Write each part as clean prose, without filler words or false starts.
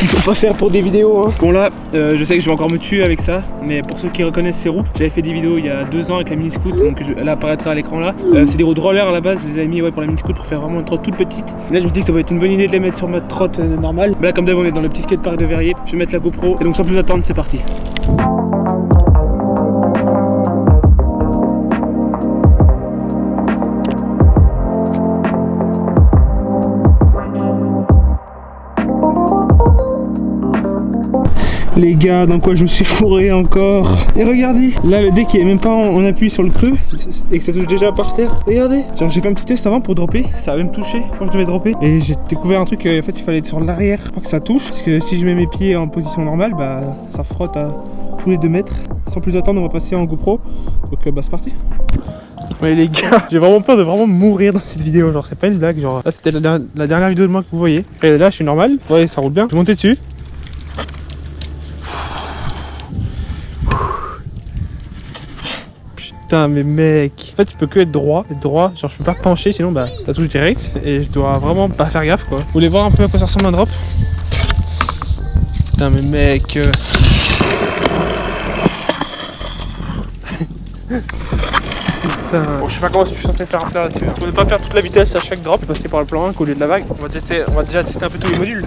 qu'il faut pas faire pour des vidéos hein. Bon là, je sais que je vais encore me tuer avec ça, mais pour ceux qui reconnaissent ces roues, j'avais fait des vidéos il y a 2 ans avec la mini scoot, donc elle apparaîtra à l'écran là. C'est des roues de roller à la base, je les avais mis pour la mini scoot pour faire vraiment une trotte toute petite. Mais là je me dis que ça va être une bonne idée de les mettre sur ma trotte normale. Mais là comme d'hab on est dans le petit skatepark de Verrier, je vais mettre la GoPro et donc sans plus attendre c'est parti. Les gars, dans quoi je me suis fourré encore. Et regardez, là le deck il est même pas en appui sur le creux et que ça touche déjà par terre. Regardez, genre j'ai fait un petit test avant pour dropper, ça a même touché quand je devais dropper. Et j'ai découvert un truc, en fait il fallait être sur l'arrière pour que ça touche. Parce que si je mets mes pieds en position normale, bah ça frotte à tous les 2 mètres. Sans plus attendre, on va passer en GoPro. Donc bah c'est parti. Ouais les gars, j'ai vraiment peur de vraiment mourir dans cette vidéo, genre c'est pas une blague, genre là c'est peut-être la dernière vidéo de moi que vous voyez. Et là je suis normal, vous voyez ça roule bien, je vais monter dessus. Putain mais mec, en fait tu peux que être droit, genre je peux pas pencher sinon bah ça touche direct et je dois vraiment pas faire gaffe quoi. Vous voulez voir un peu à quoi ça ressemble un drop? Putain mais mec Putain. Bon je sais pas comment je suis censé faire là-dessus. Pour ne pas perdre toute la vitesse à chaque drop, je vais passer par le plan 1 au lieu de la vague. On va déjà tester un peu tous les modules.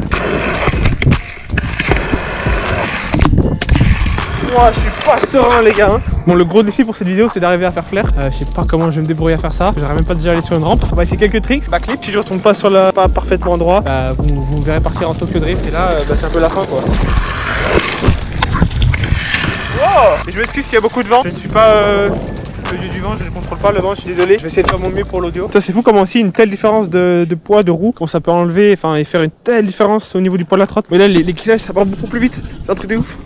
Moi je suis pas serein les gars hein. Bon le gros défi pour cette vidéo c'est d'arriver à faire flair. Je sais pas comment je vais me débrouiller à faire ça. J'aurais même pas déjà aller sur une rampe. On va essayer quelques tricks. Backflip, si je retourne pas sur la pas parfaitement droit, vous me verrez partir en Tokyo Drift et là c'est un peu la fin quoi. Wow. Et je m'excuse s'il y a beaucoup de vent. Je ne suis pas le dieu du vent, je ne contrôle pas le vent, je suis désolé. Je vais essayer de faire mon mieux pour l'audio. C'est fou comment aussi une telle différence de poids de roue, comment ça peut enlever, et faire une telle différence au niveau du poids de la trotte. Mais là les kilages ça part beaucoup plus vite. C'est un truc de ouf.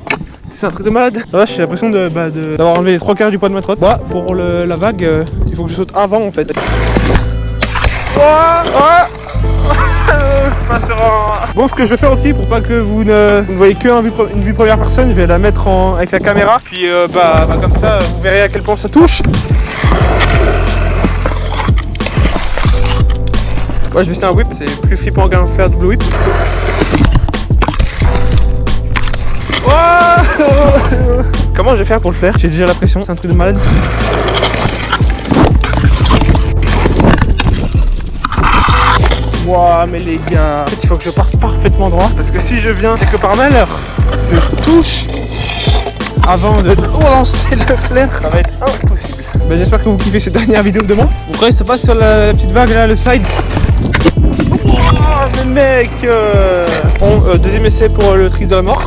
C'est un truc de malade. Là j'ai l'impression d'avoir enlevé les 3/4 du poids de ma trotte. Moi pour la vague, il faut que je saute avant en fait. Bon ce que je vais faire aussi pour pas que vous ne voyez que une vue première personne, je vais la mettre avec la caméra. Puis comme ça vous verrez à quel point ça touche. Ouais je vais essayer un whip, c'est plus flippant qu'un faire double whip. Comment je vais faire pour le faire? J'ai déjà la pression, c'est un truc de malade. Wouah mais les gars, en fait il faut que je parte parfaitement droit parce que si je viens c'est que par malheur je touche avant de relancer le flair, ça va être impossible. Bah, j'espère que vous kiffez cette dernière vidéo de moi. Vous croyez que ça passe sur la petite vague là, le side? Wouah mais mec Bon, deuxième essai pour le trick de la mort.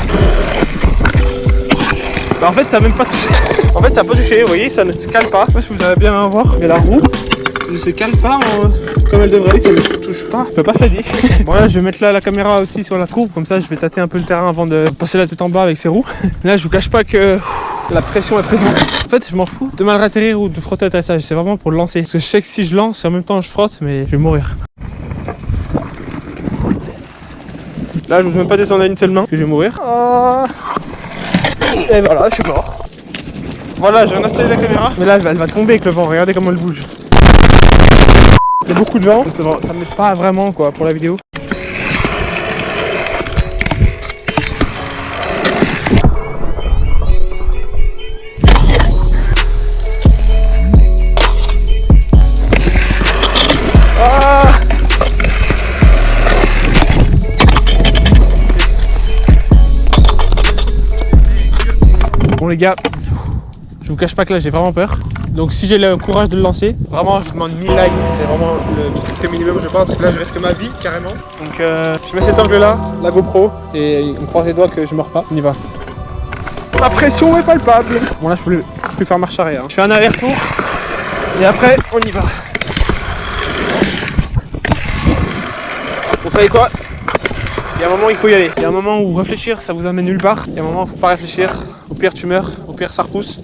Bah en fait ça a même pas touché. En fait ça a pas touché, vous voyez, ça ne se cale pas. Je sais pas si vous allez bien voir, mais la roue ne se cale pas comme elle devrait, ça ne touche pas. Je peux pas faire dire. Bon là je vais mettre là la caméra aussi sur la courbe, comme ça je vais tâter un peu le terrain avant de passer la tête en bas avec ces roues. Là je vous cache pas que la pression est présente. En fait je m'en fous de mal atterrir ou de frotter l'atterrissage, c'est vraiment pour le lancer. Parce que je sais que si je lance en même temps je frotte, mais je vais mourir. Là je n'ose même pas descendre à une seule main, que je vais mourir. Et voilà, je suis mort. Voilà, j'ai installé la caméra. Mais là, elle va tomber avec le vent. Regardez comment elle bouge. Il y a beaucoup de vent. Ça ne m'aide pas vraiment quoi pour la vidéo. Bon les gars, je vous cache pas que là j'ai vraiment peur. Donc si j'ai le courage de le lancer, vraiment je vous demande 1000 likes, c'est vraiment le strict minimum je pense, parce que là je risque ma vie carrément. Donc je mets cet angle là, la GoPro, et on croise les doigts que je meurs pas, on y va. La pression est palpable. Bon là je peux plus faire marche arrière, Je fais un aller-retour, et après on y va. Vous savez quoi? Il y a un moment où il faut y aller. Il y a un moment où réfléchir ça vous amène nulle part. Il y a un moment où il faut pas réfléchir. Au pire tu meurs, au pire ça repousse.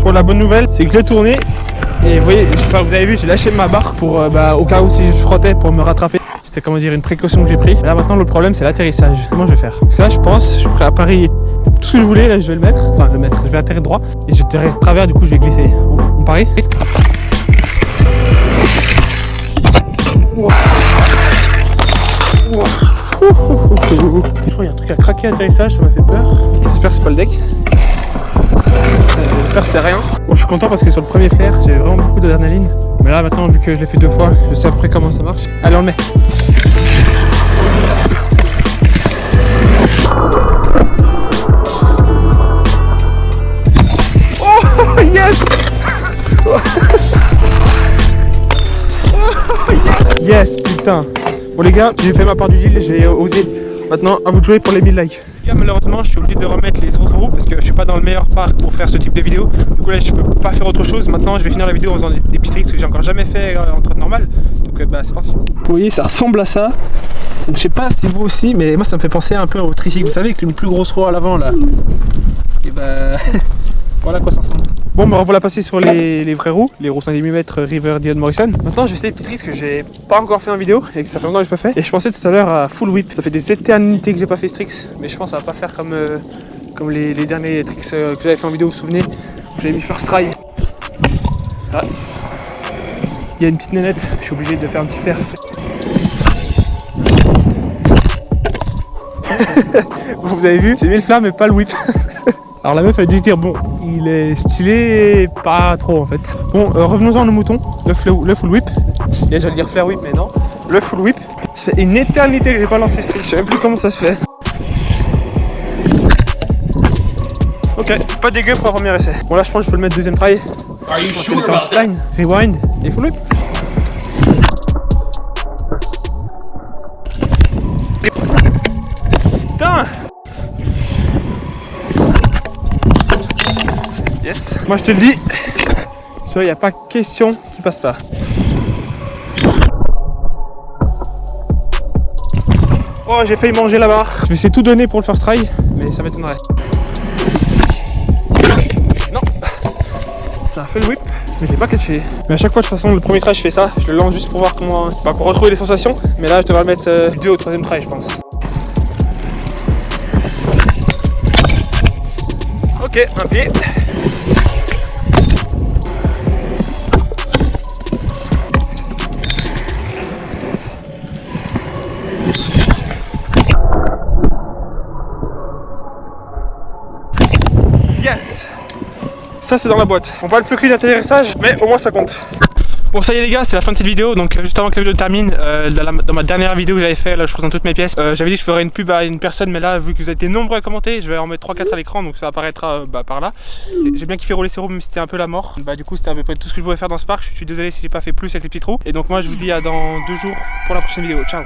Bon la bonne nouvelle c'est que j'ai tourné Et vous voyez, vous avez vu, j'ai lâché ma barre pour au cas où si je frottais pour me rattraper. C'était comment dire une précaution que j'ai pris. Là maintenant le problème c'est l'atterrissage. Comment je vais faire? Parce que là je pense, je suis prêt à parier tout ce que je voulais, là je vais le mettre. Enfin je vais atterrir droit et je vais de travers, du coup je vais glisser. On parie? Je crois qu'il y a un truc à craquer à l'atterrissage, ça m'a fait peur. J'espère que c'est pas le deck. J'espère que c'est rien. Bon, je suis content parce que sur le premier flair, j'ai vraiment beaucoup d'adrénaline. Mais là maintenant, vu que je l'ai fait 2 fois, je sais à peu près comment ça marche. Allez, on le met. Oh yes. Yes, putain. Bon les gars, j'ai fait ma part du deal, j'ai osé. Maintenant, à vous de jouer pour les 1000 likes. Les gars, malheureusement, je suis obligé de remettre les autres roues parce que je suis pas dans le meilleur parc pour faire ce type de vidéo. Du coup là, je peux pas faire autre chose. Maintenant, je vais finir la vidéo en faisant des petits tricks que j'ai encore jamais fait en trottinette normale. Donc c'est parti. Vous voyez, ça ressemble à ça. Donc je sais pas si vous aussi, mais moi ça me fait penser un peu au tricycle. Vous savez, avec une plus grosse roue à l'avant là. Et voilà à quoi ça ressemble. Bon, on va la passer sur les vraies roues, les roues 5 mm River Dion Morrison. Maintenant, je vais essayer les petits tricks que j'ai pas encore fait en vidéo et que ça fait longtemps que je n'ai pas fait. Et je pensais tout à l'heure à full whip. Ça fait des éternités que j'ai pas fait ce trick, mais je pense que ça va pas faire comme les derniers tricks que j'avais fait en vidéo. Vous vous souvenez? J'avais mis first try. Ah. Il y a une petite nénette, je suis obligé de faire un petit flair. Vous avez vu, j'ai mis le flair mais pas le whip. Alors la meuf elle a dû se dire bon, il est stylé, pas trop en fait. Bon, revenons-en à nos moutons, le full whip. Et j'allais dire flair whip mais non, le full whip. Ça fait une éternité que j'ai pas lancé ce trick, je sais même plus comment ça se fait. Ok, pas dégueu pour un premier essai. Bon là je pense que je peux le mettre deuxième try. Are you sure about that? Line, rewind et full whip. Putain! Yes. Moi je te le dis, ça y a pas question qui passe pas. Oh j'ai failli manger la barre. Je vais essayer de tout donner pour le first try, mais ça m'étonnerait. Non, ça a fait le whip, mais je l'ai pas catché. Mais à chaque fois de toute façon le premier try je fais ça, je le lance juste pour voir comment, pour retrouver les sensations. Mais là je devrais le mettre du 2 au 3e try je pense. Ok, un pied. Yes! Ça c'est dans la boîte. On voit le plus clean d'atterrissage, mais au moins ça compte. Bon ça y est les gars, c'est la fin de cette vidéo, donc juste avant que la vidéo termine, dans ma dernière vidéo que j'avais fait, là je présente toutes mes pièces, j'avais dit que je ferais une pub à une personne, mais là vu que vous avez été nombreux à commenter, je vais en mettre 3-4 à l'écran, donc ça apparaîtra par là. J'ai bien kiffé rouler ces roues, mais c'était un peu la mort. Du coup c'était à peu près tout ce que je pouvais faire dans ce parc, je suis désolé si j'ai pas fait plus avec les petites roues. Et donc moi je vous dis à dans 2 jours pour la prochaine vidéo, ciao!